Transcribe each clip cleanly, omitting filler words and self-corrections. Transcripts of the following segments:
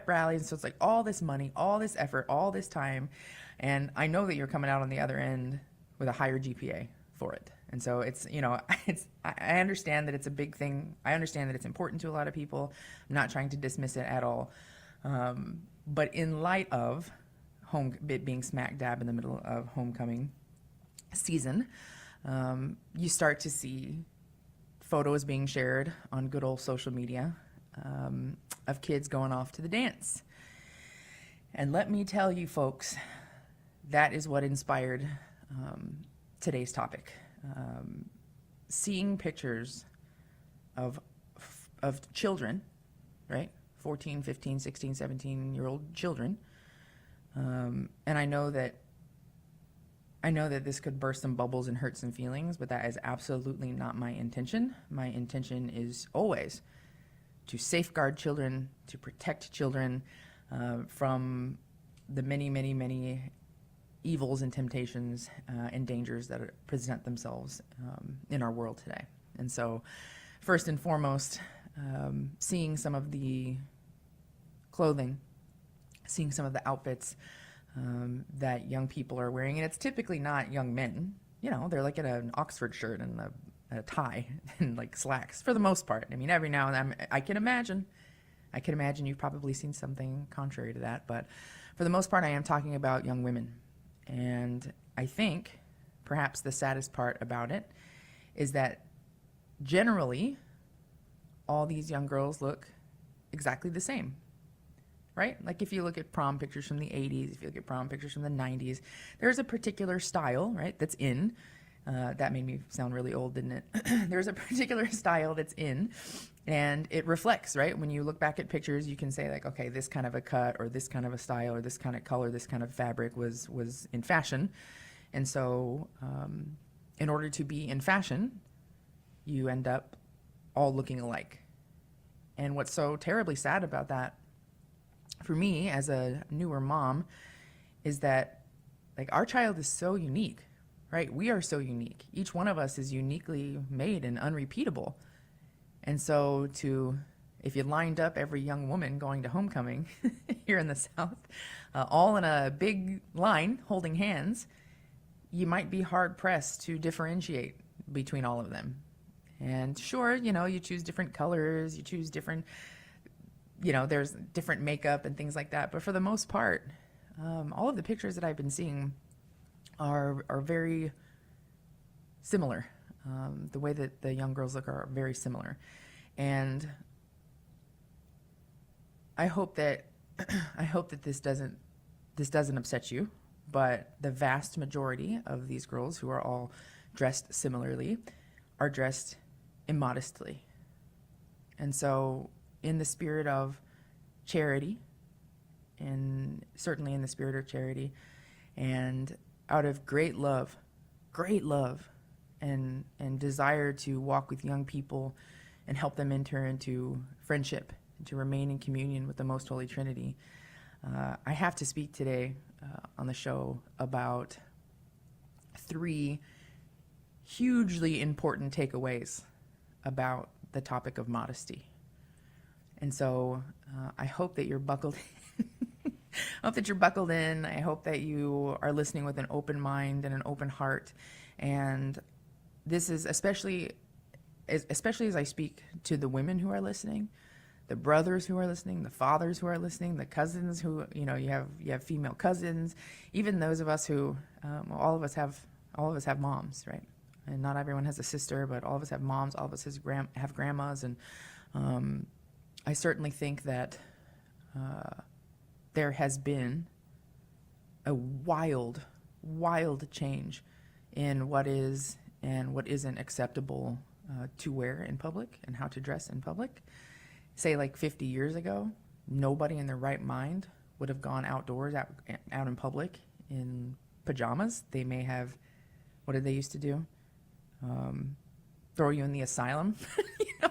pep rallies. So it's like all this money, all this effort, all this time. And I know that you're coming out on the other end with a higher GPA for it. And so it's, I understand that it's a big thing. I understand that it's important to a lot of people. I'm not trying to dismiss it at all. But in light of it being smack dab in the middle of homecoming season, you start to see photos being shared on good old social media of kids going off to the dance. And let me tell you, folks, that is what inspired today's topic. Seeing pictures of children, right? 14, 15, 16, 17-year-old children. And I know that this could burst some bubbles and hurt some feelings, but that is absolutely not my intention. My intention is always to safeguard children, to protect children from the many, many, many evils and temptations and dangers that present themselves in our world today. And so, first and foremost, seeing some of the clothing, seeing some of the outfits that young people are wearing, and it's typically not young men. They're like in an Oxford shirt and a tie and like slacks for the most part. I mean, every now and then I can imagine you've probably seen something contrary to that, but for the most part, I am talking about young women. And I think perhaps the saddest part about it is that generally all these young girls look exactly the same, right? Like if you look at prom pictures from the 80s, if you look at prom pictures from the 90s, there's a particular style, right, that's in. That made me sound really old, didn't it? There's a particular style that's in, and it reflects, right? When you look back at pictures, you can say like, okay, this kind of a cut or this kind of a style or this kind of color, this kind of fabric was in fashion. And so in order to be in fashion, you end up all looking alike. And what's so terribly sad about that for me as a newer mom is that like our child is so unique, right? We are so unique. Each one of us is uniquely made and unrepeatable. And so if you lined up every young woman going to homecoming here in the South, all in a big line holding hands, you might be hard pressed to differentiate between all of them. And sure, you choose different colors, you choose different, there's different makeup and things like that. But for the most part, all of the pictures that I've been seeing are very similar. The way that the young girls look are very similar. And I hope that this doesn't upset you, but the vast majority of these girls who are all dressed similarly are dressed immodestly. And so in the spirit of charity, and certainly in the spirit of charity, and out of great love, and desire to walk with young people and help them enter into friendship, and to remain in communion with the Most Holy Trinity, I have to speak today on the show about 3 hugely important takeaways about the topic of modesty. And so I hope that you're buckled in. I hope that you're buckled in. I hope that you are listening with an open mind and an open heart. And this is especially as I speak to the women who are listening, the brothers who are listening, the fathers who are listening, the cousins who, you have female cousins, even those of us who, all of us have moms, right? And not everyone has a sister, but all of us have moms, all of us have grandmas. And I certainly think that there has been a wild change in what is and what isn't acceptable to wear in public and how to dress in public. Say like 50 years ago, nobody in their right mind would have gone outdoors, out in public in pajamas. They may have, what did they used to do? Throw you in the asylum,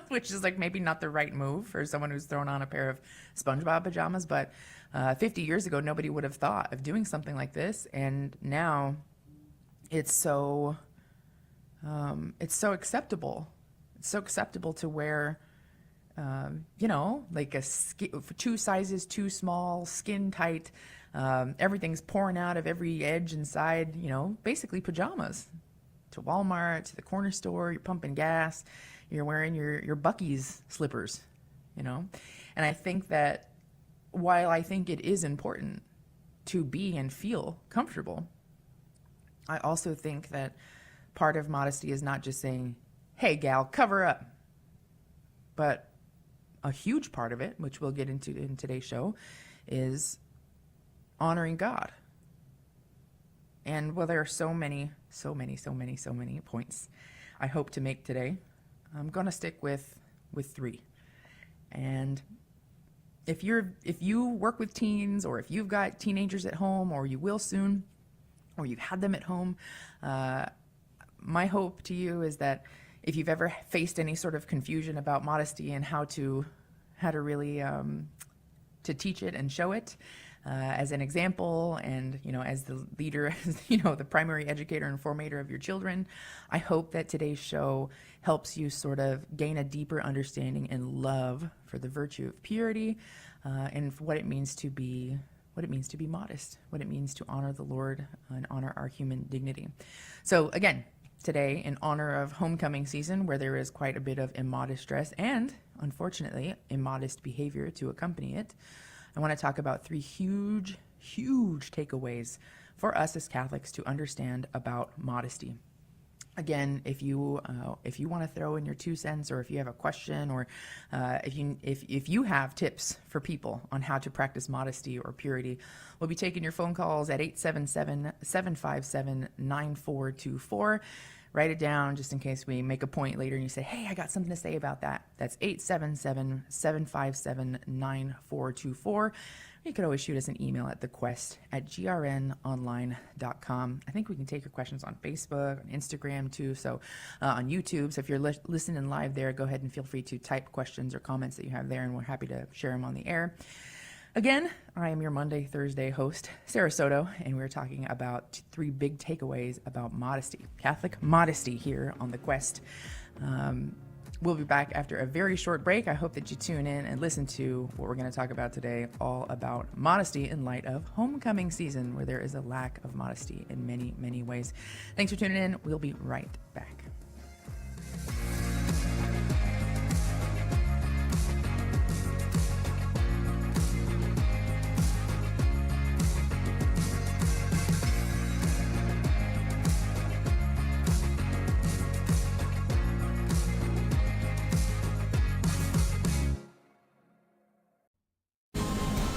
which is like maybe not the right move for someone who's thrown on a pair of SpongeBob pajamas. But 50 years ago, nobody would have thought of doing something like this. And now it's so acceptable. It's so acceptable to wear like two sizes too small, skin tight. Everything's pouring out of every edge inside, basically pajamas. To Walmart, to the corner store, you're pumping gas, you're wearing your Buc-ee's slippers, And I think that while I think it is important to be and feel comfortable, I also think that part of modesty is not just saying, hey, gal, cover up. But a huge part of it, which we'll get into in today's show, is honoring God. And there are so many points I hope to make today. I'm going to stick with 3. And if you work with teens, or if you've got teenagers at home, or you will soon, or you've had them at home, my hope to you is that if you've ever faced any sort of confusion about modesty and how to really to teach it and show it as an example, and as the leader, as the primary educator and formator of your children, I hope that today's show helps you sort of gain a deeper understanding and love for the virtue of purity, and for what it means to be modest, what it means to honor the Lord and honor our human dignity. So again, today, in honor of homecoming season, where there is quite a bit of immodest dress and, unfortunately, immodest behavior to accompany it, I want to talk about 3 huge takeaways for us as Catholics to understand about modesty. Again, if you want to throw in your 2 cents, or if you have a question, or if you have tips for people on how to practice modesty or purity, we'll be taking your phone calls at 877-757-9424. Write it down just in case we make a point later and you say, hey, I got something to say about that. That's 877-757-9424. You could always shoot us an email at thequest@grnonline.com. I think we can take your questions on Facebook, on Instagram too, so on YouTube. So if you're listening live there, go ahead and feel free to type questions or comments that you have there, and we're happy to share them on the air. Again, I am your Monday, Thursday host, Sarah Soto, and we're talking about 3 big takeaways about modesty, Catholic modesty here on The Quest. We'll be back after a very short break. I hope that you tune in and listen to what we're going to talk about today, all about modesty in light of homecoming season, where there is a lack of modesty in many, many ways. Thanks for tuning in. We'll be right back.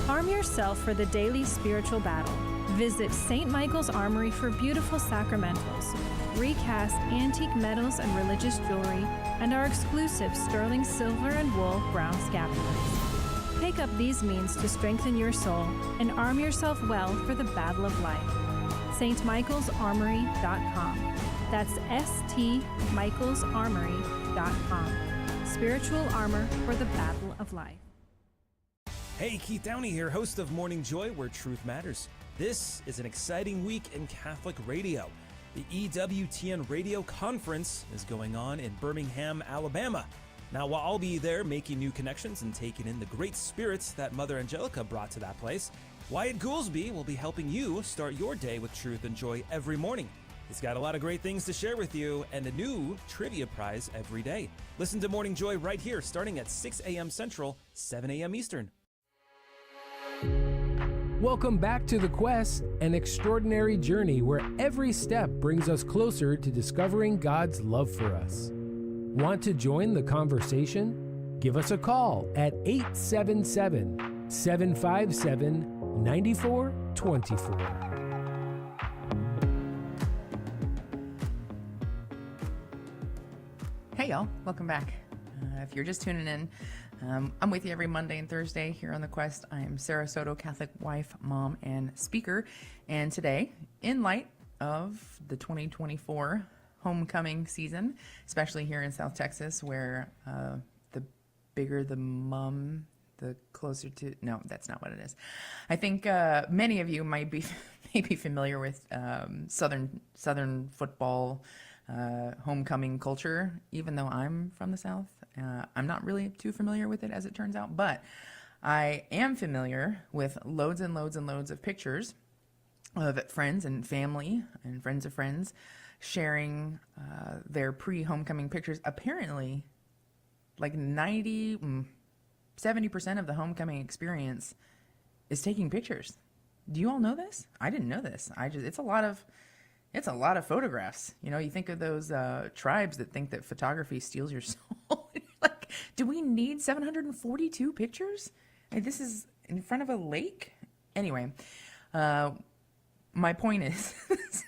Arm yourself for the daily spiritual battle. Visit St. Michael's Armory for beautiful sacramentals, recast antique medals and religious jewelry, and our exclusive sterling silver and wool brown scapularies. Pick up these means to strengthen your soul and arm yourself well for the battle of life. stmichaelsarmory.com. That's stmichaelsarmory.com. Spiritual armor for the battle of life. Hey, Keith Downey here, host of Morning Joy, where truth matters. This is an exciting week in Catholic radio. The EWTN Radio Conference is going on in Birmingham, Alabama. Now, while I'll be there making new connections and taking in the great spirits that Mother Angelica brought to that place, Wyatt Goolsby will be helping you start your day with truth and joy every morning. He's got a lot of great things to share with you and a new trivia prize every day. Listen to Morning Joy right here, starting at 6 a.m. Central, 7 a.m. Eastern. Welcome back to The Quest, an extraordinary journey where every step brings us closer to discovering God's love for us. Want to join the conversation? Give us a call at 877-757-9424. Hey y'all, welcome back. If you're just tuning in, I'm with you every Monday and Thursday here on The Quest. I am Sarah Soto, Catholic wife, mom, and speaker. And today, in light of the 2024 homecoming season, especially here in South Texas, where the bigger the mum, the closer to... No, that's not what it is. I think many of you might be familiar with Southern football homecoming culture. Even though I'm from the South, I'm not really too familiar with it, as it turns out, but I am familiar with loads and loads and loads of pictures of friends and family and friends of friends sharing their pre-homecoming pictures. Apparently, like 70% of the homecoming experience is taking pictures. Do you all know this? I didn't know this. It's a lot of photographs. You know, you think of those tribes that think that photography steals your soul. Like, do we need 742 pictures? And this is in front of a lake? Anyway, my point is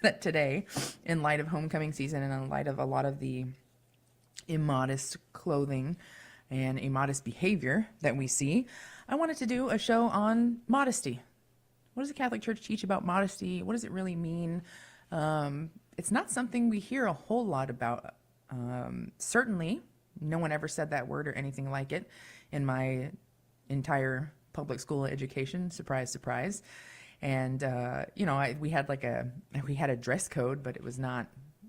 that today, in light of homecoming season and in light of a lot of the immodest clothing and immodest behavior that we see, I wanted to do a show on modesty. What does the Catholic Church teach about modesty? What does it really mean? It's not something we hear a whole lot about. Certainly, no one ever said that word or anything like it in my entire public school education. Surprise, surprise. And we had a dress code, but it was not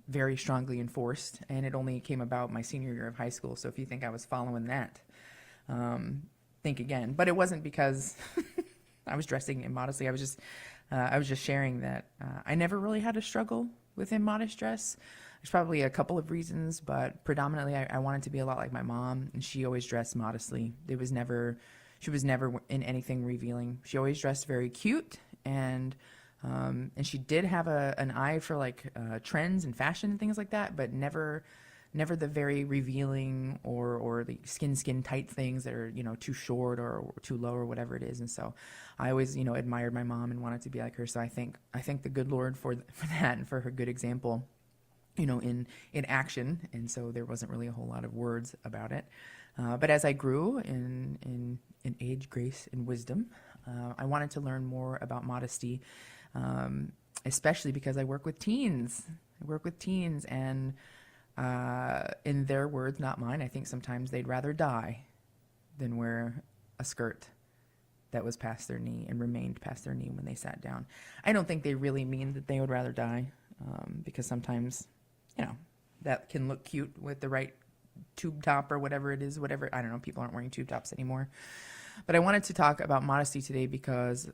very strongly enforced, and it only came about my senior year of high school. So if you think I was following that, think again. But it wasn't because I was dressing immodestly. I was just sharing that I never really had a struggle with immodest dress. There's probably a couple of reasons, but predominantly I wanted to be a lot like my mom, and she always dressed modestly. She was never in anything revealing. She always dressed very cute, and she did have an eye for like trends and fashion and things like that, but never the very revealing or the skin tight things that are, too short or too low or whatever it is. And so I always, admired my mom and wanted to be like her. So I thank the good Lord for that and for her good example, in action. And so there wasn't really a whole lot of words about it. But as I grew in age, grace, and wisdom, I wanted to learn more about modesty, especially because I work with teens. And in their words, not mine, I think sometimes they'd rather die than wear a skirt that was past their knee and remained past their knee when they sat down. I don't think they really mean that they would rather die, because sometimes, that can look cute with the right tube top or whatever it is, I don't know, people aren't wearing tube tops anymore. But I wanted to talk about modesty today because,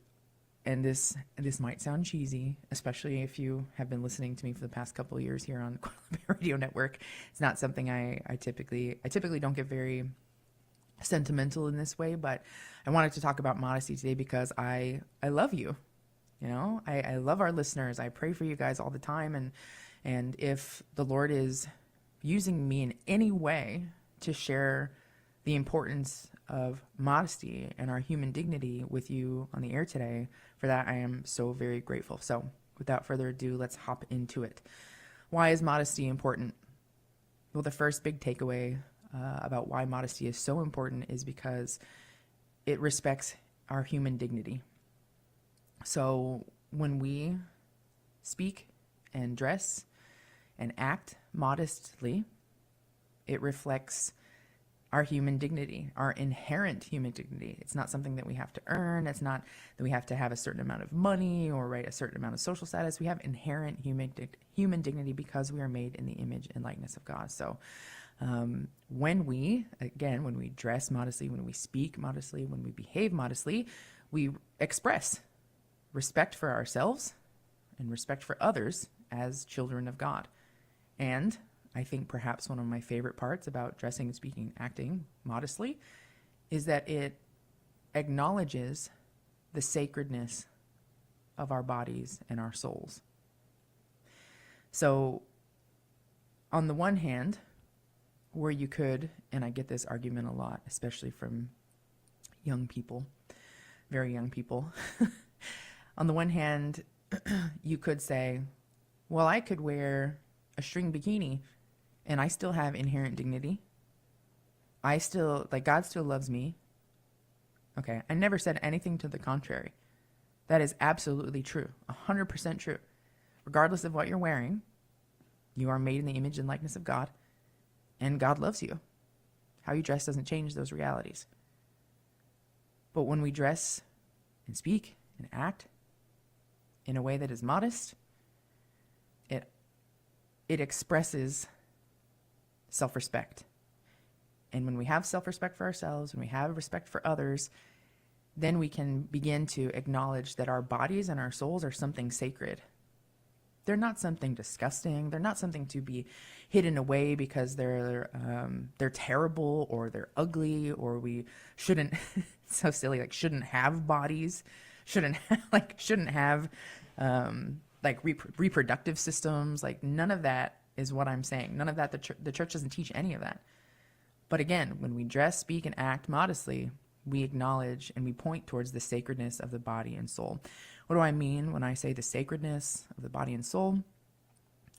and this might sound cheesy, especially if you have been listening to me for the past couple of years here on Guadalupe Radio Network. It's not something I typically don't get very sentimental in this way, but I wanted to talk about modesty today because I love you. I love our listeners. I pray for you guys all the time, and if the Lord is using me in any way to share the importance of modesty and our human dignity with you on the air today, for that I am so very grateful. So without further ado, let's hop into it. Why is modesty important? Well, the first big takeaway about why modesty is so important is because it respects our human dignity. So when we speak and dress and act modestly, it reflects our human dignity, our inherent human dignity. It's not something that we have to earn. It's not that we have to have a certain amount of money or a certain amount of social status. We have inherent human dignity because we are made in the image and likeness of God. So when we dress modestly, when we speak modestly, when we behave modestly, we express respect for ourselves and respect for others as children of God. And I think perhaps one of my favorite parts about dressing, speaking, acting modestly is that it acknowledges the sacredness of our bodies and our souls. So on the one hand, where you could, and I get this argument a lot, especially from young people, very young people. On the one hand, you could say, well, I could wear a string bikini and I still have inherent dignity. God still loves me. Okay, I never said anything to the contrary. That is absolutely true, 100% true. Regardless of what you're wearing, you are made in the image and likeness of God, and God loves you. How you dress doesn't change those realities. But when we dress and speak and act in a way that is modest, it expresses self-respect. And when we have self-respect for ourselves, when we have respect for others, then we can begin to acknowledge that our bodies and our souls are something sacred. They're not something disgusting. They're not something to be hidden away because they're terrible or they're ugly, or we shouldn't so silly, like shouldn't have bodies, shouldn't have reproductive systems. Like none of that is what I'm saying. None of that. The church doesn't teach any of that. But again, when we dress, speak, and act modestly, we acknowledge and we point towards the sacredness of the body and soul. What do I mean when I say the sacredness of the body and soul?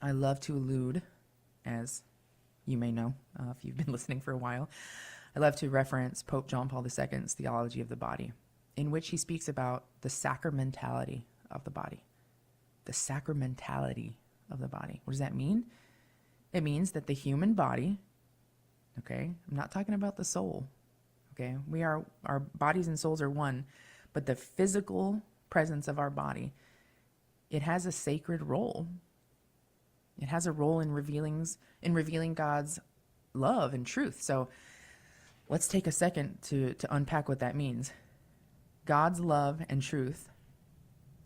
I love to allude, as you may know if you've been listening for a while, I love to reference Pope John Paul II's theology of the body, in which he speaks about the sacramentality of the body. The sacramentality of the body. What does that mean? It means that the human body, okay, I'm not talking about the soul, okay, our bodies and souls are one, but the physical presence of our body, it has a sacred role. It has a role in revealing God's love and truth. So let's take a second to unpack what that means. God's love and truth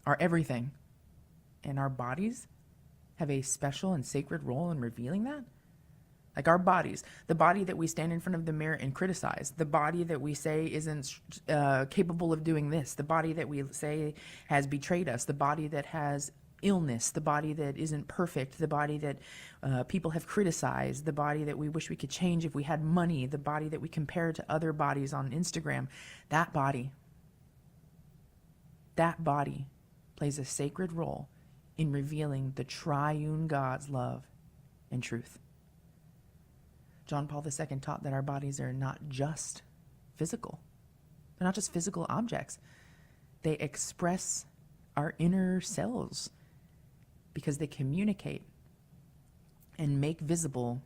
are everything, and our bodies have a special and sacred role in revealing that. Like our bodies, the body that we stand in front of the mirror and criticize, the body that we say isn't capable of doing this, the body that we say has betrayed us, the body that has illness, the body that isn't perfect, the body that people have criticized, the body that we wish we could change if we had money, the body that we compare to other bodies on Instagram. That body plays a sacred role in revealing the triune God's love and truth. John Paul II taught that our bodies are not just physical. They're not just physical objects. They express our inner selves because they communicate and make visible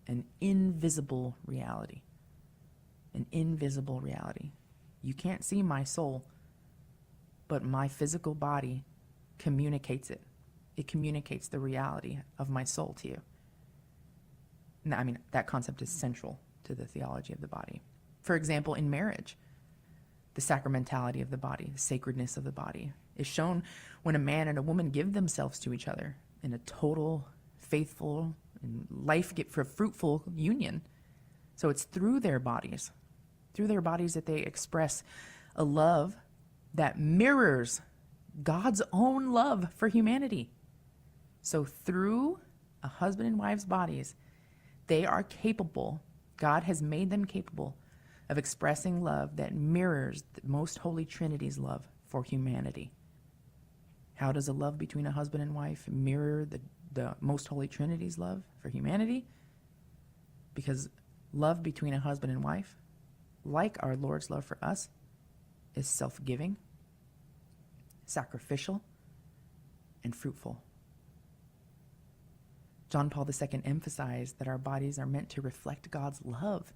an invisible reality. An invisible reality. You can't see my soul, but my physical body communicates it. It communicates the reality of my soul to you. I mean, that concept is central to the theology of the body. For example, in marriage, the sacramentality of the body, the sacredness of the body, is shown when a man and a woman give themselves to each other in a total, faithful, and fruitful union. So it's through their bodies that they express a love that mirrors God's own love for humanity. So through a husband and wife's bodies, they are capable, God has made them capable of expressing love that mirrors the most holy Trinity's love for humanity. How does a love between a husband and wife mirror the most holy Trinity's love for humanity? Because love between a husband and wife, like our Lord's love for us, is self-giving, sacrificial, and fruitful. John Paul II emphasized that our bodies are meant to reflect God's love,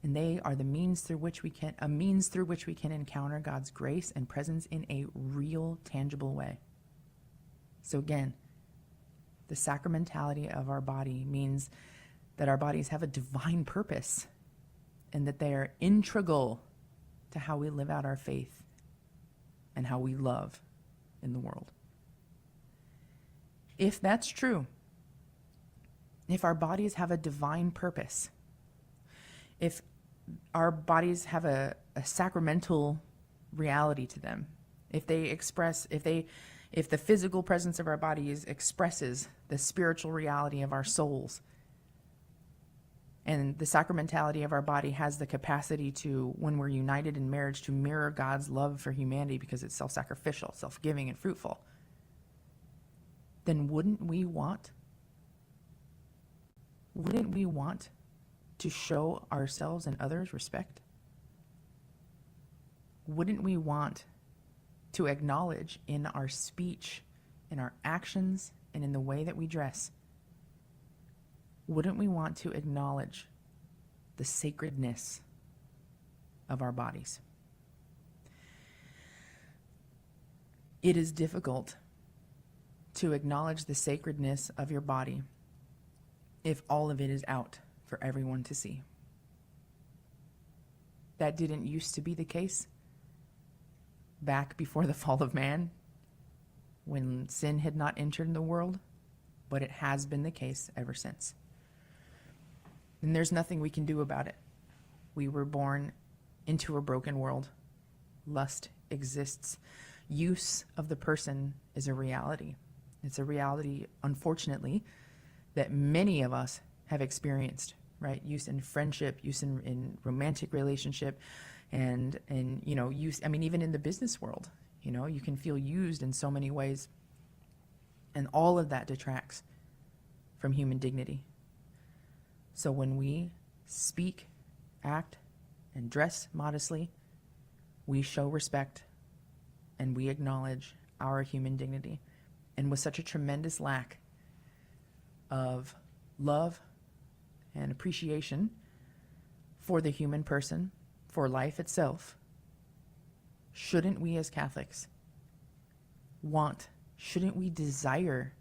and they are the means through which we can encounter God's grace and presence in a real, tangible way. So again, the sacramentality of our body means that our bodies have a divine purpose and that they are integral to how we live out our faith and how we love in the world. If that's true, if our bodies have a divine purpose, if our bodies have a sacramental reality to them, if the physical presence of our bodies expresses the spiritual reality of our souls, and the sacramentality of our body has the capacity to, when we're united in marriage, to mirror God's love for humanity because it's self-sacrificial, self-giving, and fruitful, then wouldn't we want to show ourselves and others respect? Wouldn't we want to acknowledge in our speech, in our actions, and in the way that we dress? Wouldn't we want to acknowledge the sacredness of our bodies? It is difficult to acknowledge the sacredness of your body if all of it is out for everyone to see. That didn't used to be the case back before the fall of man, when sin had not entered the world, but it has been the case ever since. And there's nothing we can do about it. We were born into a broken world. Lust exists. Use of the person is a reality. It's a reality, unfortunately, that many of us have experienced, right? Use in friendship, use in romantic relationship, and use, even in the business world, you can feel used in so many ways. And all of that detracts from human dignity. So when we speak, act, and dress modestly, we show respect and we acknowledge our human dignity. And with such a tremendous lack of love and appreciation for the human person, for life itself, shouldn't we as Catholics shouldn't we desire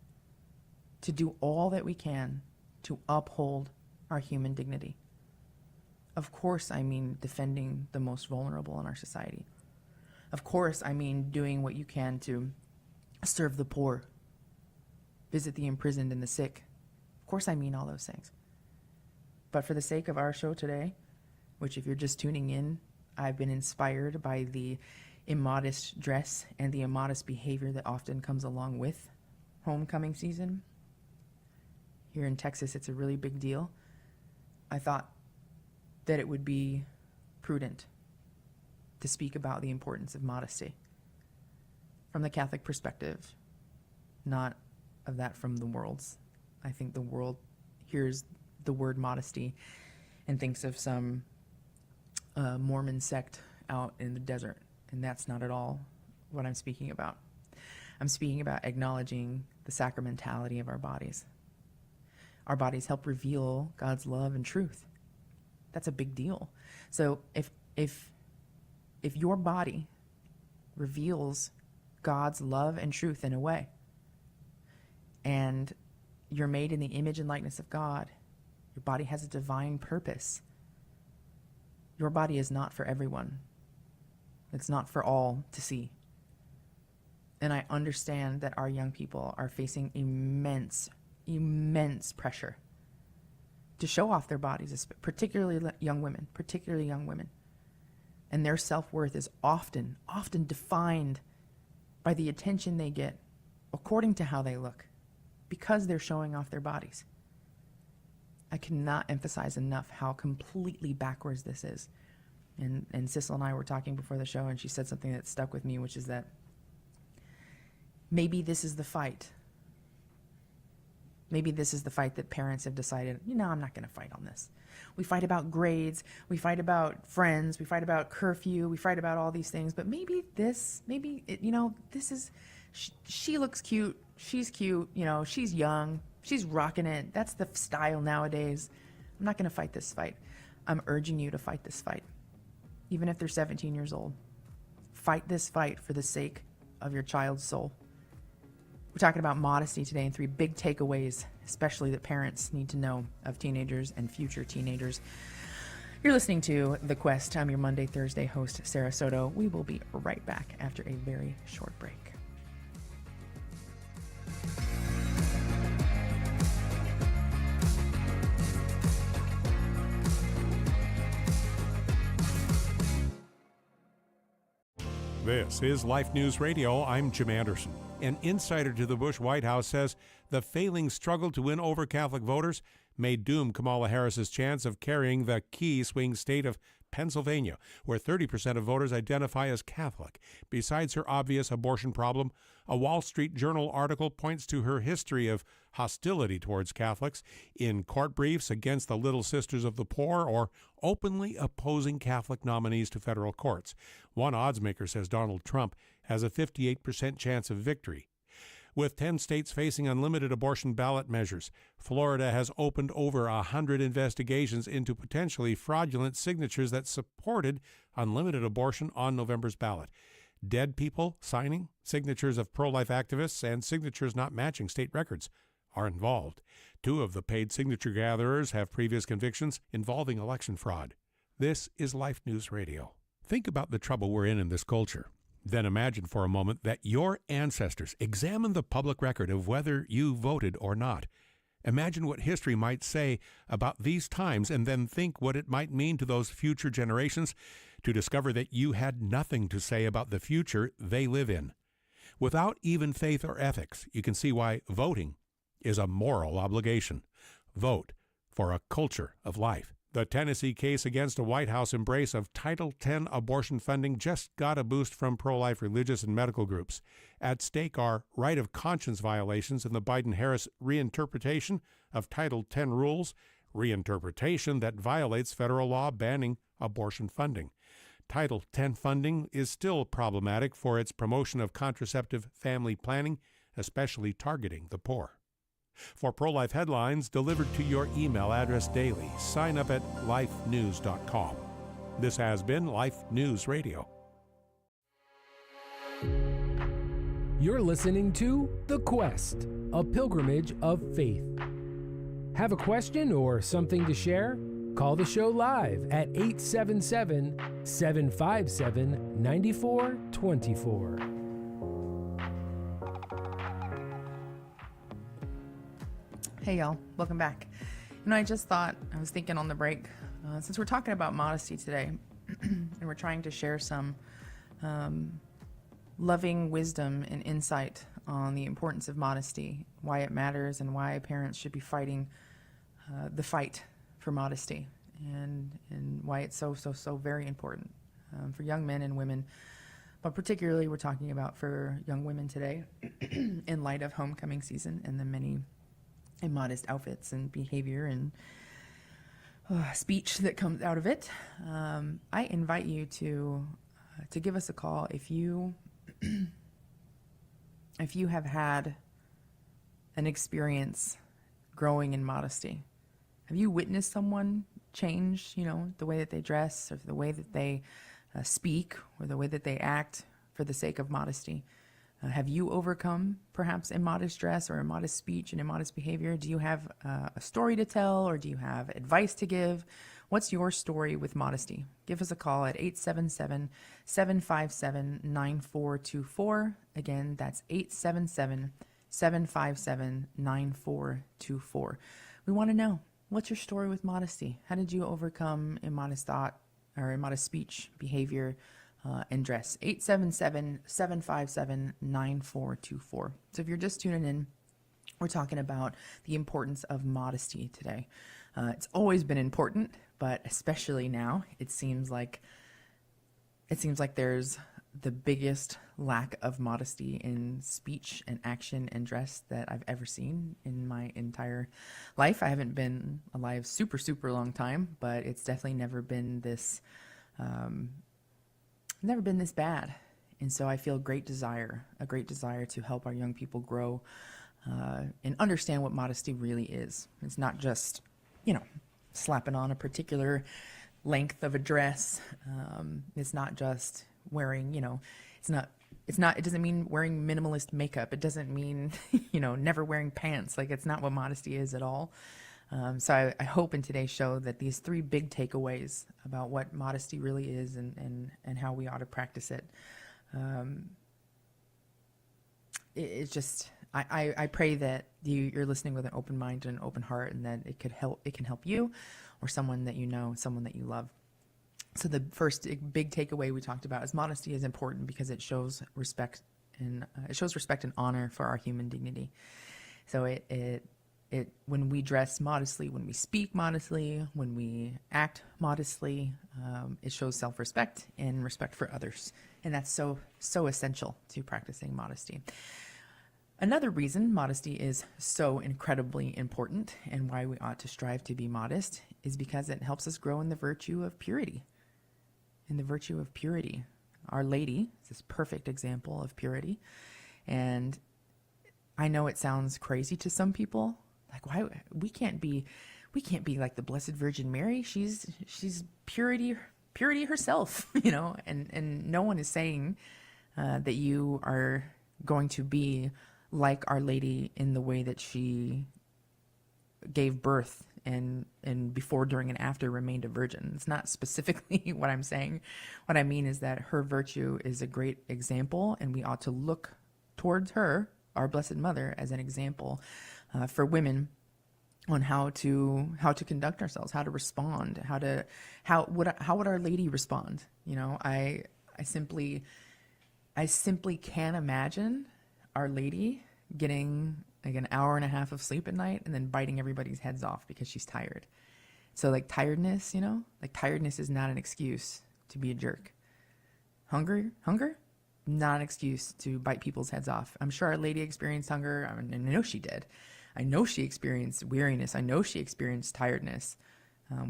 to do all that we can to uphold our human dignity? Of course, I mean defending the most vulnerable in our society. Of course, I mean doing what you can to serve the poor, visit the imprisoned and the sick. Of course, I mean all those things. But for the sake of our show today, which if you're just tuning in, I've been inspired by the immodest dress and the immodest behavior that often comes along with homecoming season. Here in Texas, it's a really big deal. I thought that it would be prudent to speak about the importance of modesty from the Catholic perspective, not of that from the world's. I think the world hears the word modesty and thinks of some Mormon sect out in the desert, and that's not at all what I'm speaking about. I'm speaking about acknowledging the sacramentality of our bodies. Our bodies help reveal God's love and truth. That's a big deal. So if your body reveals God's love and truth in a way, and you're made in the image and likeness of God, your body has a divine purpose. Your body is not for everyone. It's not for all to see. And I understand that our young people are facing immense pressure to show off their bodies, particularly young women. And their self-worth is often defined by the attention they get according to how they look, because they're showing off their bodies. I cannot emphasize enough how completely backwards this is. And Sissel and I were talking before the show, and she said something that stuck with me, which is that maybe this is the fight. Maybe this is the fight that parents have decided, I'm not going to fight on this. We fight about grades, we fight about friends, we fight about curfew, we fight about all these things, but she looks cute, she's cute, she's young, she's rocking it. That's the style nowadays. I'm not going to fight this fight. I'm urging you to fight this fight. Even if they're 17 years old. Fight this fight for the sake of your child's soul. We're talking about modesty today and 3 big takeaways, especially that parents need to know of teenagers and future teenagers. You're listening to The Quest. I'm your Monday, Thursday host, Sarah Soto. We will be right back after a very short break. This is Life News Radio. I'm Jim Anderson. An insider to the Bush White House says the failing struggle to win over Catholic voters may doom Kamala Harris's chance of carrying the key swing state of Pennsylvania, where 30% of voters identify as Catholic. Besides her obvious abortion problem, a Wall Street Journal article points to her history of hostility towards Catholics in court briefs against the Little Sisters of the Poor or openly opposing Catholic nominees to federal courts. One oddsmaker says Donald Trump has a 58% chance of victory. With 10 states facing unlimited abortion ballot measures, Florida has opened over 100 investigations into potentially fraudulent signatures that supported unlimited abortion on November's ballot. Dead people signing, signatures of pro-life activists, and signatures not matching state records are involved. 2 of the paid signature gatherers have previous convictions involving election fraud. This is Life News Radio. Think about the trouble we're in this culture. Then imagine for a moment that your ancestors examined the public record of whether you voted or not. Imagine what history might say about these times, and then think what it might mean to those future generations to discover that you had nothing to say about the future they live in. Without even faith or ethics, you can see why voting is a moral obligation. Vote for a culture of life. The Tennessee case against a White House embrace of Title X abortion funding just got a boost from pro-life religious and medical groups. At stake are right of conscience violations in the Biden-Harris reinterpretation of Title X rules, reinterpretation that violates federal law banning abortion funding. Title X funding is still problematic for its promotion of contraceptive family planning, especially targeting the poor. For pro-life headlines delivered to your email address daily, sign up at lifenews.com. This has been Life News Radio. You're listening to The Quest, a pilgrimage of faith. Have a question or something to share? Call the show live at 877-757-9424. Hey y'all, welcome back. I just thought, I was thinking on the break, since we're talking about modesty today, and we're trying to share some loving wisdom and insight on the importance of modesty, why it matters, and why parents should be fighting the fight for modesty, and why it's so very important for young men and women. But particularly we're talking about for young women today in light of homecoming season and the many immodest outfits and behavior and speech that comes out of it. I invite you to give us a call if you have had an experience growing in modesty. Have you witnessed someone change, the way that they dress or the way that they speak or the way that they act for the sake of modesty? Have you overcome perhaps immodest dress or immodest speech and immodest behavior? Do you have a story to tell, or do you have advice to give? What's your story with modesty? Give us a call at 877-757-9424. Again, that's 877-757-9424. We want to know, what's your story with modesty? How did you overcome immodest thought or immodest speech, behavior, and dress? 877-757-9424. So if you're just tuning in, we're talking about the importance of modesty today. It's always been important, but especially now, it seems like there's the biggest lack of modesty in speech and action and dress that I've ever seen in my entire life. I haven't been alive super long time, but it's definitely never been this bad. And so I feel a great desire to help our young people grow and understand what modesty really is. It's not just, slapping on a particular length of a dress. It's not just wearing, it doesn't mean wearing minimalist makeup. It doesn't mean, never wearing pants. Like, it's not what modesty is at all. So I hope in today's show that these three big takeaways about what modesty really is and how we ought to practice it. It's just, I pray that you're listening with an open mind and an open heart, and that it can help you or someone that you know, someone that you love. So the first big takeaway we talked about is modesty is important because it shows respect and honor for our human dignity. So it when we dress modestly, when we speak modestly, when we act modestly, it shows self-respect and respect for others. And that's so essential to practicing modesty. Another reason modesty is so incredibly important and why we ought to strive to be modest is because it helps us grow in the virtue of purity. In the virtue of purity. Our Lady is this perfect example of purity. And I know it sounds crazy to some people. Like, why we can't be like the Blessed Virgin Mary. She's purity herself, and no one is saying that you are going to be like Our Lady in the way that she gave birth and before, during, and after remained a virgin. It's not specifically what I'm saying. What I mean is that her virtue is a great example, and we ought to look towards her, our Blessed Mother, as an example for women on how to conduct ourselves, how to respond, how would Our Lady respond? You know, I simply can't imagine Our Lady getting like an hour and a half of sleep at night and then biting everybody's heads off because she's tired. So like tiredness, tiredness is not an excuse to be a jerk. Hunger, not an excuse to bite people's heads off. I'm sure Our Lady experienced hunger. I know she did. I know she experienced weariness. I know she experienced tiredness.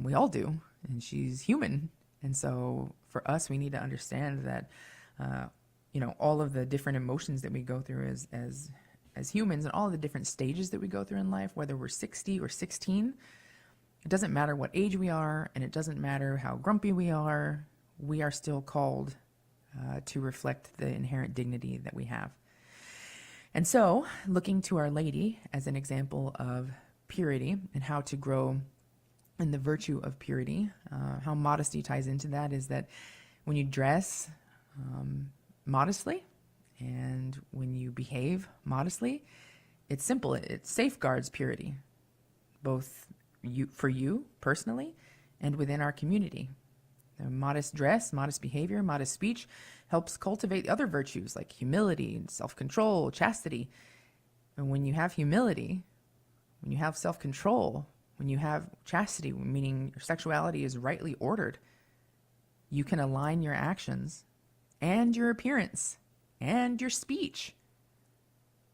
We all do, and she's human. And so for us, we need to understand that, all of the different emotions that we go through as humans, and all of the different stages that we go through in life, whether we're 60 or 16, it doesn't matter what age we are, and it doesn't matter how grumpy we are still called to reflect the inherent dignity that we have. And so, looking to Our Lady as an example of purity and how to grow in the virtue of purity, how modesty ties into that is that when you dress modestly and when you behave modestly, it's simple. It safeguards purity, both for you personally and within our community. A modest dress, modest behavior, modest speech helps cultivate other virtues like humility, self-control, chastity. And when you have humility, when you have self-control, when you have chastity, meaning your sexuality is rightly ordered, you can align your actions and your appearance and your speech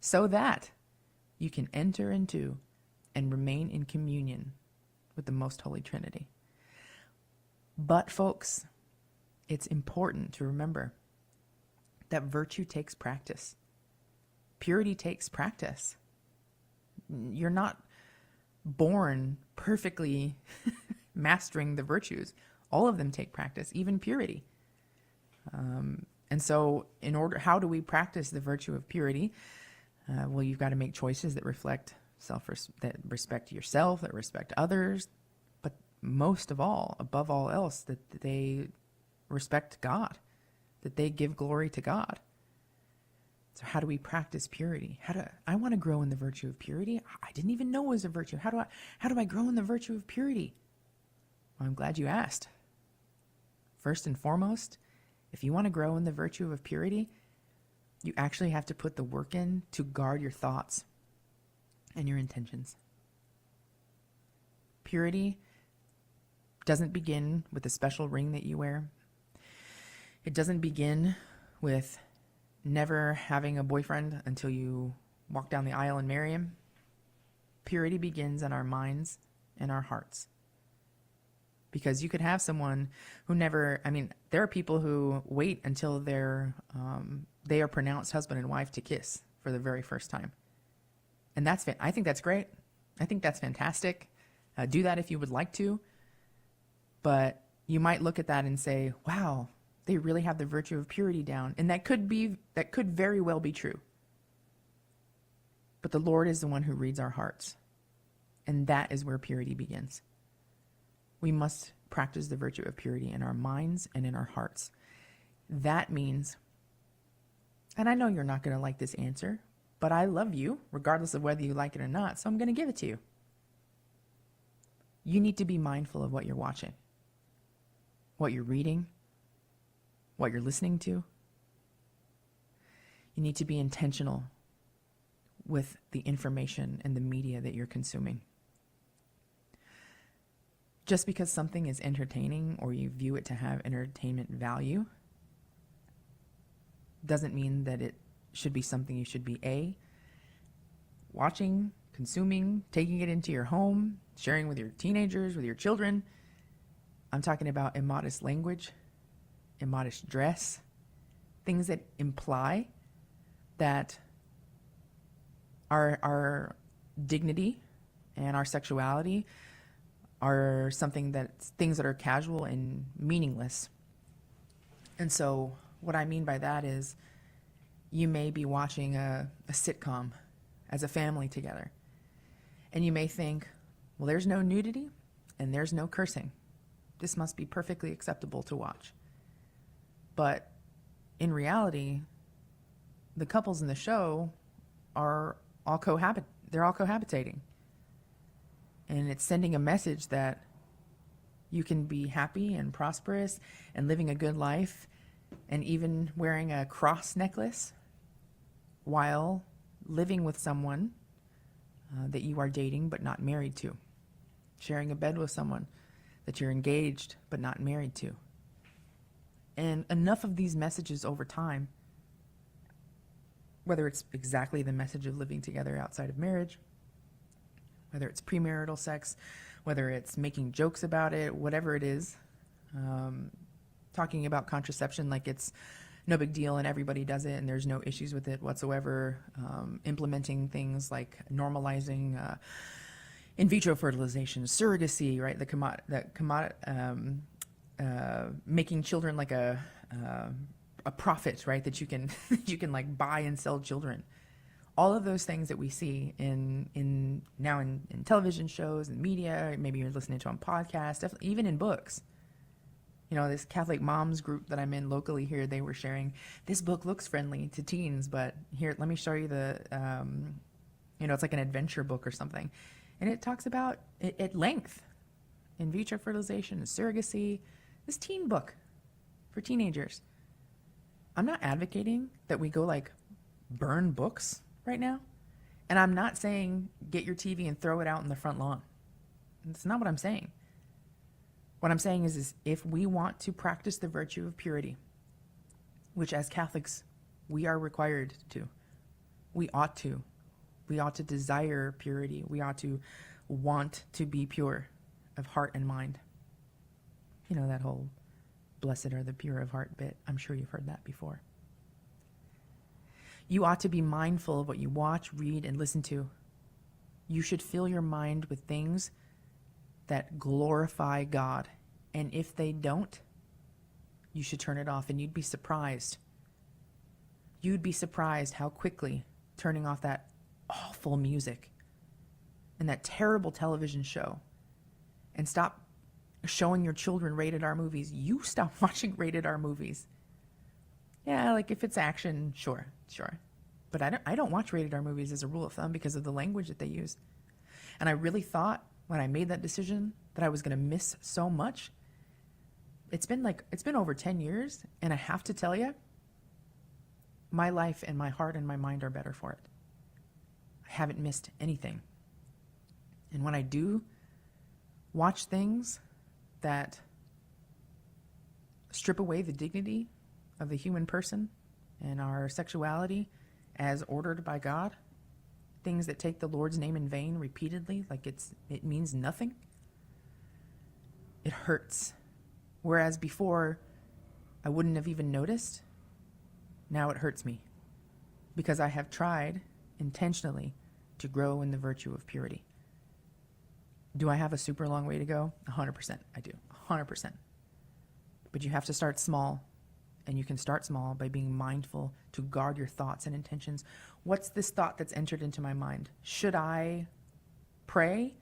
so that you can enter into and remain in communion with the Most Holy Trinity. But folks, it's important to remember that virtue takes practice. Purity takes practice. You're not born perfectly mastering the virtues. All of them take practice, even purity. And so how do we practice the virtue of purity? Well, you've got to make choices that reflect that respect yourself, that respect others, but most of all, above all else, that they respect God, that they give glory to God. So how do we practice purity? I want to grow in the virtue of purity? I didn't even know it was a virtue. How do I grow in the virtue of purity? Well, I'm glad you asked. First and foremost, if you want to grow in the virtue of purity, you actually have to put the work in to guard your thoughts and your intentions. Purity doesn't begin with a special ring that you wear. It doesn't begin with never having a boyfriend until you walk down the aisle and marry him. Purity begins in our minds and our hearts. Because you could have someone who there are people who wait until they are pronounced husband and wife to kiss for the very first time. And I think that's great. I think that's fantastic. Do that if you would like to. But you might look at that and say, wow, they really have the virtue of purity down. And that could very well be true. But the Lord is the one who reads our hearts. And that is where purity begins. We must practice the virtue of purity in our minds and in our hearts. That means, and I know you're not going to like this answer, but I love you, regardless of whether you like it or not, so I'm going to give it to you. You need to be mindful of what you're watching, what you're reading, what you're listening to. You need to be intentional with the information and the media that you're consuming. Just because something is entertaining or you view it to have entertainment value doesn't mean that it should be something you should be watching, consuming, taking it into your home, sharing with your teenagers, with your children. I'm talking about immodest language, immodest dress, things that imply that our dignity and our sexuality are things that are casual and meaningless. And so what I mean by that is you may be watching a sitcom as a family together. And you may think, Well, there's no nudity and there's no cursing. This must be perfectly acceptable to watch. But in reality, the couples in the show are all they're all cohabitating. And it's sending a message that you can be happy and prosperous and living a good life and even wearing a cross necklace while living with someone that you are dating but not married to. Sharing a bed with someone that you're engaged but not married to. And enough of these messages over time, whether it's exactly the message of living together outside of marriage, whether it's premarital sex, whether it's making jokes about it, whatever it is, talking about contraception like it's no big deal and everybody does it and there's no issues with it whatsoever, implementing things like normalizing in vitro fertilization, surrogacy, right? Making children like a profit, right? That you can you can like buy and sell children. All of those things that we see in television shows and media, maybe you're listening to on podcasts, definitely even in books. You know, this Catholic moms group that I'm in locally here, they were sharing, this book looks friendly to teens, but here, let me show you it's like an adventure book or something. And it talks about, at length, in vitro fertilization and surrogacy, this teen book for teenagers. I'm not advocating that we go like burn books right now. And I'm not saying get your TV and throw it out in the front lawn. That's not what I'm saying. What I'm saying is if we want to practice the virtue of purity, which as Catholics we are required to, we ought to desire purity. We ought to want to be pure of heart and mind. You know, that whole blessed are the pure of heart bit. I'm sure you've heard that before. You ought to be mindful of what you watch, read, and listen to. You should fill your mind with things that glorify God. And if they don't, you should turn it off. And you'd be surprised. You'd be surprised how quickly turning off that awful music and that terrible television show and stop showing your children rated R movies. You stop watching rated R movies. Yeah, like if it's action, sure. But I don't watch rated R movies as a rule of thumb because of the language that they use. And I really thought when I made that decision that I was going to miss so much. It's been over 10 years, and I have to tell you, my life and my heart and my mind are better for it. I haven't missed anything. And when I do watch things that strip away the dignity of the human person and our sexuality as ordered by God, things that take the Lord's name in vain repeatedly, like it means nothing, it hurts. Whereas before, I wouldn't have even noticed. Now it hurts me because I have tried intentionally to grow in the virtue of purity. Do I have a super long way to go? 100%. I do. 100%. But you have to start small, and you can start small by being mindful to guard your thoughts and intentions. What's this thought that's entered into my mind? Should I pray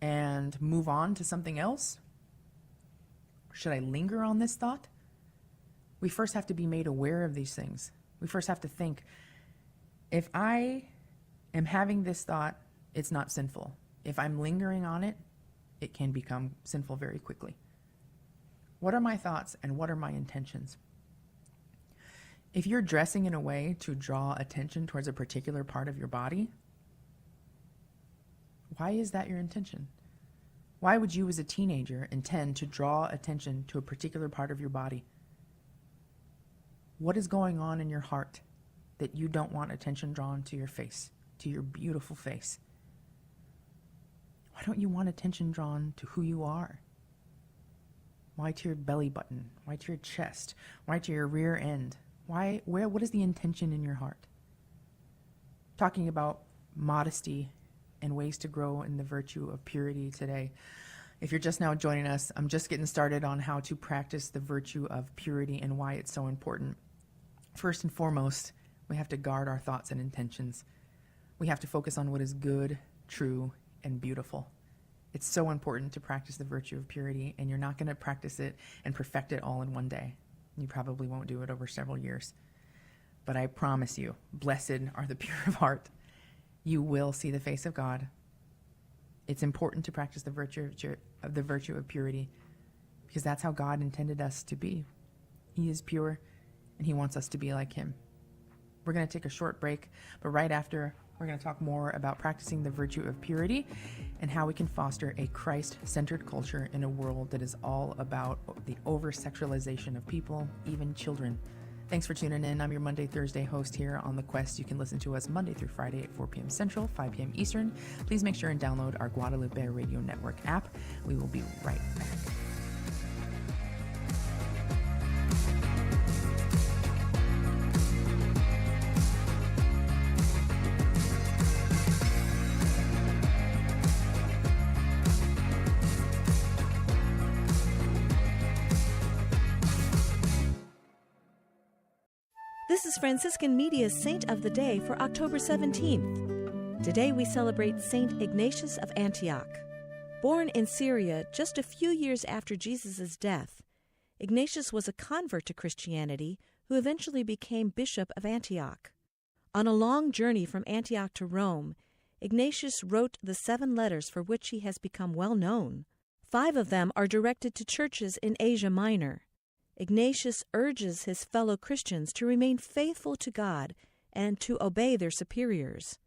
and move on to something else? Should I linger on this thought? We first have to be made aware of these things. We first have to think, if I am having this thought, it's not sinful. If I'm lingering on it, it can become sinful very quickly. What are my thoughts and what are my intentions? If you're dressing in a way to draw attention towards a particular part of your body, why is that your intention? Why would you as a teenager intend to draw attention to a particular part of your body? What is going on in your heart that you don't want attention drawn to your face, to your beautiful face? Why don't you want attention drawn to who you are? Why to your belly button? Why to your chest? Why to your rear end? What is the intention in your heart? Talking about modesty and ways to grow in the virtue of purity today. If you're just now joining us, I'm just getting started on how to practice the virtue of purity and why it's so important. First and foremost, we have to guard our thoughts and intentions. We have to focus on what is good, true, and beautiful. It's so important to practice the virtue of purity, and you're not going to practice it and perfect it all in one day. You probably won't do it over several years. But I promise you, blessed are the pure of heart. You will see the face of God. It's important to practice the virtue of purity, because that's how God intended us to be. He is pure, and he wants us to be like him. We're going to take a short break, but right after, we're going to talk more about practicing the virtue of purity and how we can foster a Christ-centered culture in a world that is all about the over-sexualization of people, even children. Thanks for tuning in. I'm your Monday, Thursday host here on The Quest. You can listen to us Monday through Friday at 4 p.m. Central, 5 p.m. Eastern. Please make sure and download our Guadalupe Radio Network app. We will be right back. This is Franciscan Media's Saint of the Day for October 17th. Today we celebrate Saint Ignatius of Antioch. Born in Syria just a few years after Jesus' death, Ignatius was a convert to Christianity who eventually became Bishop of Antioch. On a long journey from Antioch to Rome, Ignatius wrote the 7 letters for which he has become well known. 5 of them are directed to churches in Asia Minor. Ignatius urges his fellow Christians to remain faithful to God and to obey their superiors.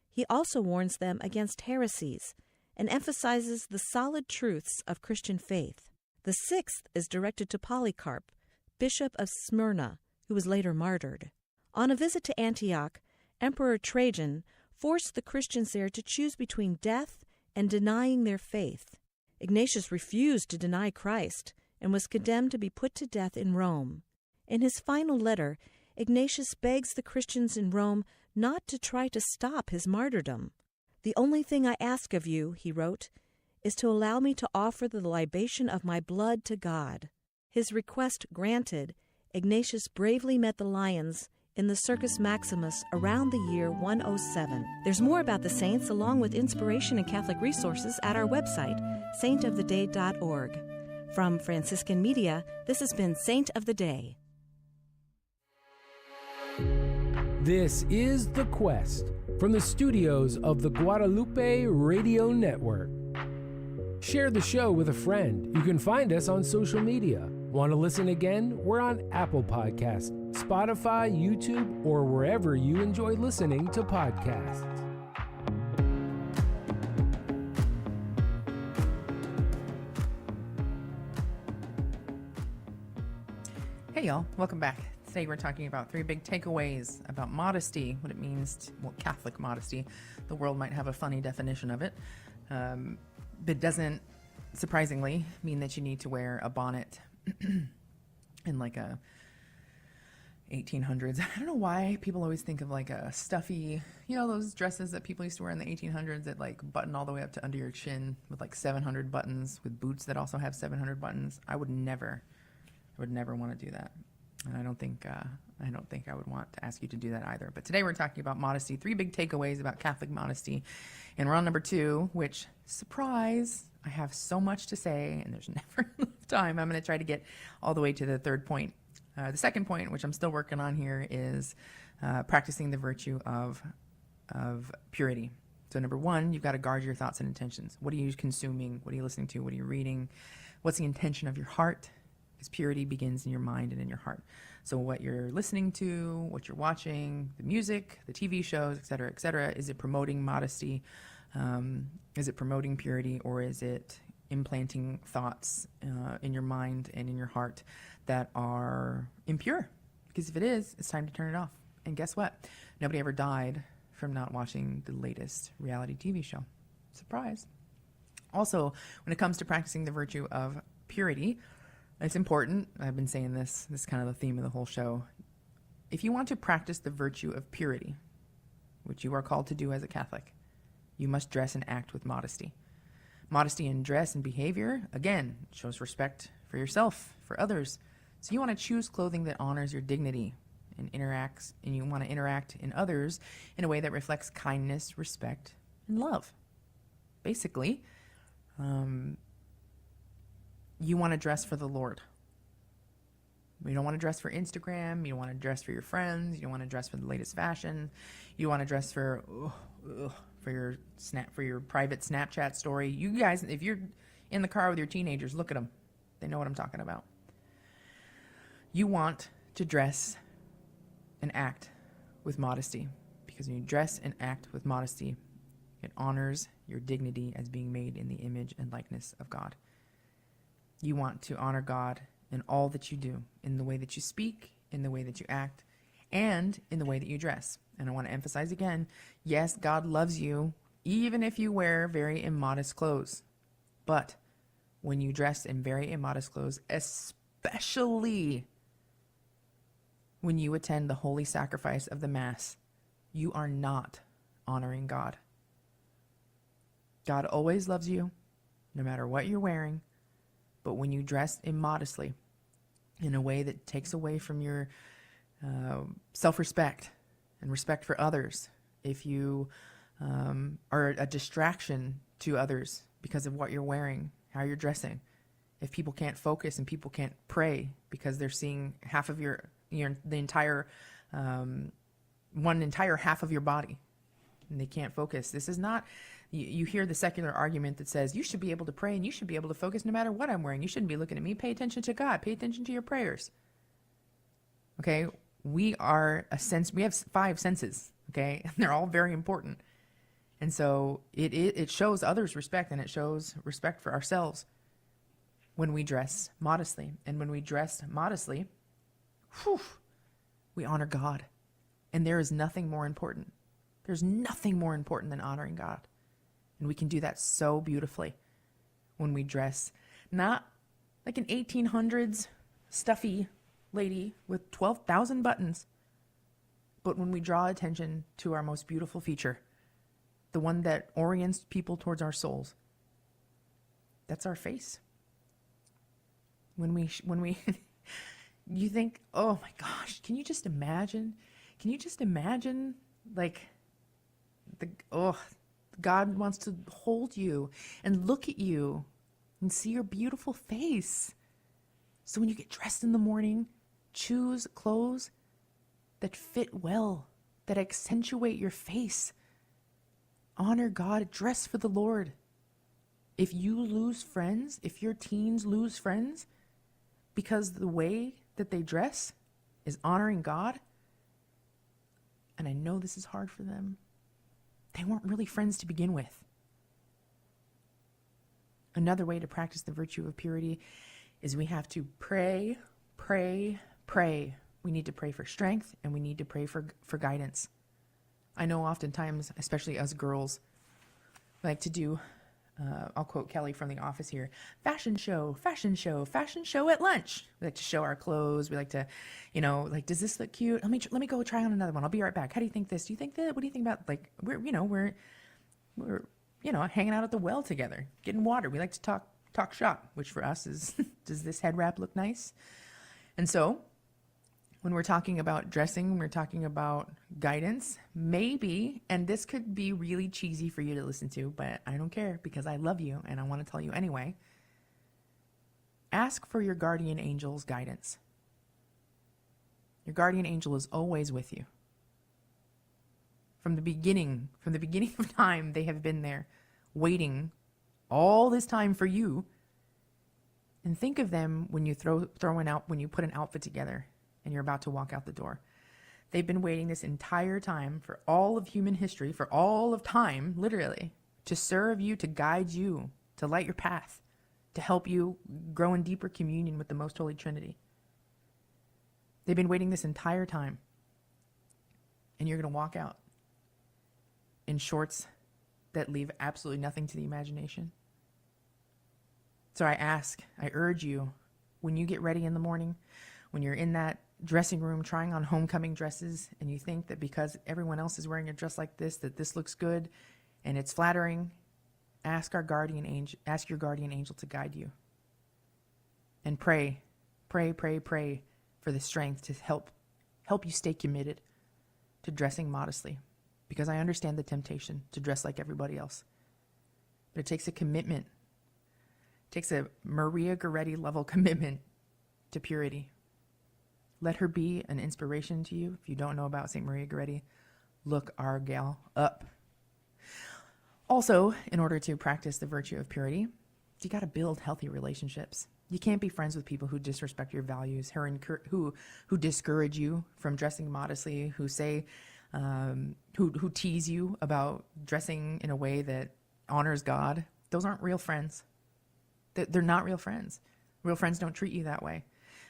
He also warns them against heresies and emphasizes the solid truths of Christian faith. The 6th is directed to Polycarp, Bishop of Smyrna, who was later martyred. On a visit to Antioch, Emperor Trajan forced the Christians there to choose between death and denying their faith. Ignatius refused to deny Christ and was condemned to be put to death in Rome. In his final letter, Ignatius begs the Christians in Rome not to try to stop his martyrdom. "The only thing I ask of you," he wrote, "is to allow me to offer the libation of my blood to God." His request granted, Ignatius bravely met the lions in the Circus Maximus around the year 107. There's more about the saints along with inspiration and Catholic resources at our website, saintoftheday.org. From Franciscan Media, this has been Saint of the Day. This is The Quest from the studios of the Guadalupe Radio Network. Share the show with a friend. You can find us on social media. Want to listen again? We're on Apple Podcasts, Spotify, YouTube, or wherever you enjoy listening to podcasts. Hey y'all, welcome back. Today we're talking about 3 big takeaways about modesty, what it means Catholic modesty. The world might have a funny definition of it, but it doesn't, surprisingly, mean that you need to wear a bonnet in like a 1800s. I don't know why people always think of like a stuffy, those dresses that people used to wear in the 1800s that like button all the way up to under your chin with like 700 buttons, with boots that also have 700 buttons. I would never want to do that. And I don't think I would want to ask you to do that either. But today we're talking about modesty, 3 big takeaways about Catholic modesty. And we're on number 2, which, surprise, I have so much to say and there's never enough time. I'm going to try to get all the way to the 3rd point. The 2nd point, which I'm still working on here, is practicing the virtue of purity. So number 1, you've got to guard your thoughts and intentions. What are you consuming? What are you listening to? What are you reading? What's the intention of your heart? Because purity begins in your mind and in your heart. So what you're listening to, what you're watching, the music, the TV shows, et cetera, is it promoting modesty? Is it promoting purity, or is it implanting thoughts in your mind and in your heart that are impure? Because if it is, it's time to turn it off. And guess what? Nobody ever died from not watching the latest reality TV show. Surprise. Also, when it comes to practicing the virtue of purity, it's important. I've been saying this is kind of the theme of the whole show. If you want to practice the virtue of purity, which you are called to do as a Catholic, you must dress and act with modesty. Modesty in dress and behavior, again, shows respect for yourself, for others. So you want to choose clothing that honors your dignity and you want to interact in others in a way that reflects kindness, respect, and love. basically, you want to dress for the Lord. You don't want to dress for Instagram. You don't want to dress for your friends. You don't want to dress for the latest fashion. You want to dress for your private Snapchat story. You guys, if you're in the car with your teenagers, look at them. They know what I'm talking about. You want to dress and act with modesty, because when you dress and act with modesty, it honors your dignity as being made in the image and likeness of God. You want to honor God in all that you do, in the way that you speak, in the way that you act, and in the way that you dress. And I want to emphasize again, yes, God loves you, even if you wear very immodest clothes. But when you dress in very immodest clothes, especially when you attend the holy sacrifice of the Mass, you are not honoring God. God always loves you, no matter what you're wearing. But when you dress immodestly, in a way that takes away from your self-respect and respect for others, if you are a distraction to others because of what you're wearing, how you're dressing, if people can't focus and people can't pray because they're seeing half of the entire one entire half of your body, and they can't focus. This is not, you hear the secular argument that says you should be able to pray and you should be able to focus no matter what I'm wearing. You shouldn't be looking at me. Pay attention to God. Pay attention to your prayers. Okay? We have 5 senses, okay? And they're all very important. And so it shows others respect, and it shows respect for ourselves when we dress modestly. And when we dress modestly, we honor God. And there is nothing more important. There's nothing more important than honoring God. And we can do that so beautifully when we dress, not like an 1800s stuffy lady with 12,000 buttons, but when we draw attention to our most beautiful feature, the one that orients people towards our souls. That's our face. When we you think, oh my gosh, can you just imagine like God wants to hold you and look at you and see your beautiful face. So when you get dressed in the morning, choose clothes that fit well, that accentuate your face. Honor God, dress for the Lord. If you lose friends, if your teens lose friends because the way that they dress is honoring God, and I know this is hard for them, they weren't really friends to begin with. Another way to practice the virtue of purity is we have to pray, pray, pray. We need to pray for strength, and we need to pray for guidance. I know oftentimes, especially us girls, we like to do, I'll quote Kelly from The Office here, fashion show, fashion show, fashion show at lunch. We like to show our clothes. We like to, like, does this look cute? Let me go try on another one. I'll be right back. How do you think this? Do you think that? What do you think about, like, we're hanging out at the well together, getting water. We like to talk shop, which for us is, does this head wrap look nice? And so when we're talking about dressing, we're talking about guidance, maybe, and this could be really cheesy for you to listen to, but I don't care because I love you and I want to tell you anyway. Ask for your guardian angel's guidance. Your guardian angel is always with you. From the beginning of time, they have been there waiting all this time for you. And think of them when you when you put an outfit together and you're about to walk out the door. They've been waiting this entire time for all of human history, for all of time, literally, to serve you, to guide you, to light your path, to help you grow in deeper communion with the Most Holy Trinity. They've been waiting this entire time. And you're going to walk out in shorts that leave absolutely nothing to the imagination. So I urge you, when you get ready in the morning, when you're in that dressing room trying on homecoming dresses, and you think that because everyone else is wearing a dress like this, that this looks good and it's flattering, ask your guardian angel to guide you. And pray for the strength to help you stay committed to dressing modestly. Because I understand the temptation to dress like everybody else. but it takes a commitment. It takes a Maria Goretti level commitment to purity. Let her be an inspiration to you. If you don't know about St. Maria Goretti, look our gal up. Also, in order to practice the virtue of purity, you got to build healthy relationships. You can't be friends with people who disrespect your values, who discourage you from dressing modestly, who say, who tease you about dressing in a way that honors God. Those aren't real friends. They're not real friends. Real friends don't treat you that way.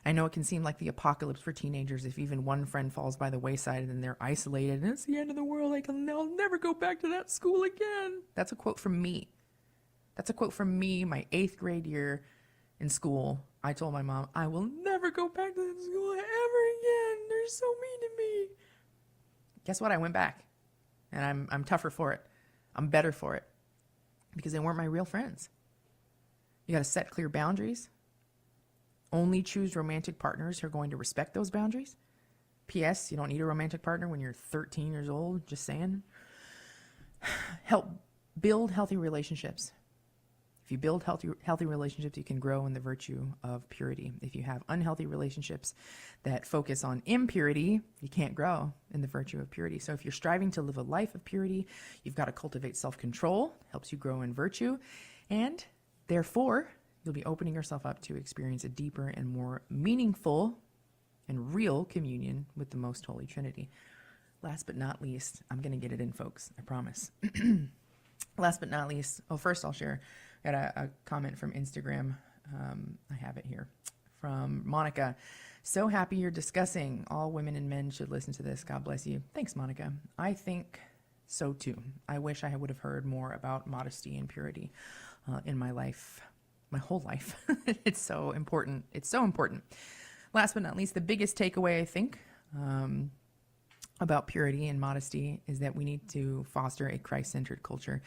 I know it can seem like the apocalypse for teenagers if even one friend falls by the wayside and they're isolated and it's the end of the world. I'll never go back to that school again. That's a quote from me. That's a quote from me, my 8th grade year in school. I told my mom, I will never go back to that school ever again. They're so mean to me. Guess what? I went back, and I'm tougher for it. I'm better for it because they weren't my real friends. You got to set clear boundaries. Only choose romantic partners who are going to respect those boundaries. P.S. You don't need a romantic partner when you're 13 years old. Just saying. Help build healthy relationships. If you build healthy relationships, you can grow in the virtue of purity. If you have unhealthy relationships that focus on impurity, you can't grow in the virtue of purity. So if you're striving to live a life of purity, you've got to cultivate self-control, helps you grow in virtue, and therefore, you'll be opening yourself up to experience a deeper and more meaningful and real communion with the Most Holy Trinity. Last but not least, I'm going to get it in, folks. I promise. Last but not least, first I'll share. I got a comment from Instagram. I have it here from Monica. So happy you're discussing. All women and men should listen to this. God bless you. Thanks, Monica. I think so too. I wish I would have heard more about modesty and purity in my life, my whole life. It's so important. It's so important. Last but not least, the biggest takeaway, I think, about purity and modesty is that we need to foster a Christ-centered culture.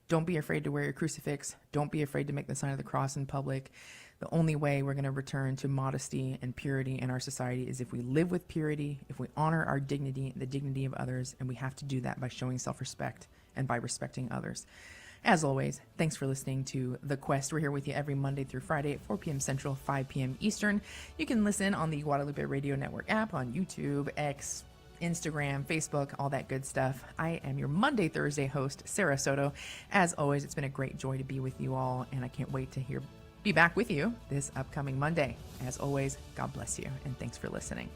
Don't be afraid to wear your crucifix. Don't be afraid to make the sign of the cross in public. The only way we're going to return to modesty and purity in our society is if we live with purity, if we honor our dignity, the dignity of others, and we have to do that by showing self-respect and by respecting others. As always, thanks for listening to The Quest. We're here with you every Monday through Friday at 4 p.m. Central, 5 p.m. Eastern. You can listen on the Guadalupe Radio Network app, on YouTube, X, Instagram, Facebook, all that good stuff. I am your Monday, Thursday host, Sarah Soto. As always, it's been a great joy to be with you all, and I can't wait to be back with you this upcoming Monday. As always, God bless you, and thanks for listening.